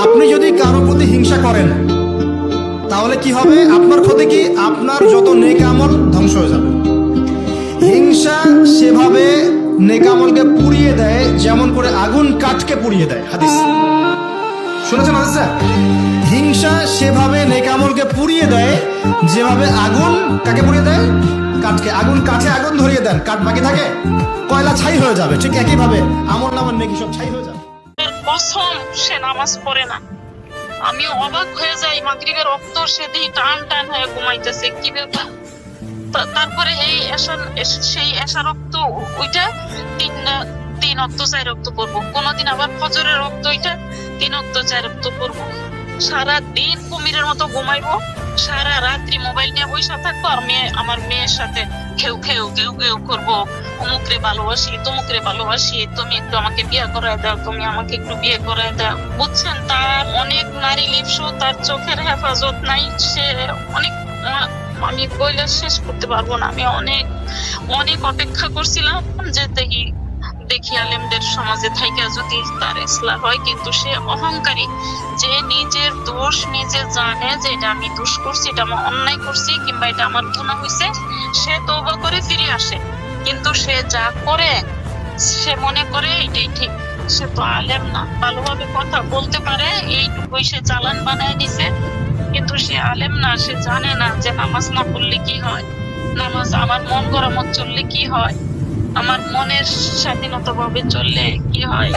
আপনি যদি কারো প্রতি হিংসা করেন তাহলে কি হবে? আপনার ক্ষতি কি? আপনার যত নেক আমল ধ্বংস হয়ে যাবে। হিংসা সেভাবে নেক আমলকে পুড়িয়ে দেয় যেমন করে আগুন কাঠকে পুড়িয়ে দেয়। হাদিস শুনেছেন হাদিসটা? হিংসা সেভাবে নেক আমলকে পুড়িয়ে দেয় যেভাবে আগুন কাকে পুড়িয়ে দেয়? কাঠকে। আগুন কাঠে আগুন ধরিয়ে দেন, কাঠ বাকি থাকে, কয়লা ছাই হয়ে যাবে। ঠিক একইভাবে আমল নামার নেকি সব ছাই হয়ে যাবে। কসম সে নামাজ পড়ে না। আমি অবাক হয়ে যাই, মাগরিবের রক্ত সে দিয়ে টান টান হয়ে ঘুমাইতেছে, কি ব্যাপার? তারপরে সেই এশা রক্ত ওইটা তিন অক্ত 4 রক্ত পড়বো, কোনদিন আবার ফজরের রক্ত ওইটা 3 অক্ত 4 রক্ত পড়বো। সারা দিন কুমিরের মতো ঘুমাইবো, সারা রাত্রি মোবাইল নিয়ে বসে থাকবো, আর আমার মেয়ের সাথে ঘেউ ঘেউ ঘেউ ঘেউ করবো, অমুকরে ভালোবাসি, তমুকরে ভালোবাসি, তুমি একটু আমাকে বিয়ে করায় দাও, তুমি আমাকে একটু বিয়ে করায় দাও। বুঝছেন, তার অনেক নারী লিপ্স, তার চোখের হেফাজত নাই। সে অনেক, আমি বইলে শেষ করতে পারবো না। আমি অনেক অনেক অপেক্ষা করছিলাম যে দেখি আলেমদের সমাজে থাইকা যদি তার ইসলাম হয়, কিন্তু সে অহংকারী, যে নিজের দোষ নিজে জানে যে এটা আমি দোষ করছি, এটা আমি অন্যায় করছি, কিংবা এটা আমার গুনাহ হয়েছে, সে তওবা করে ফিরে আসে। কিন্তু সে যা করে সে মনে করে এটাই ঠিক। সে তো আলেম না, ভালোভাবে কথা বলতে পারে এইটুকুই সে চালান বানায় দিছে, কিন্তু সে আলেম না। সে জানে না যে নামাজ না পড়লে কি হয়, নামাজ আমার মন গড়া মত চললে কি হয়, আমার মনের স্বাধীনতা ভাবে চললে কি হয়।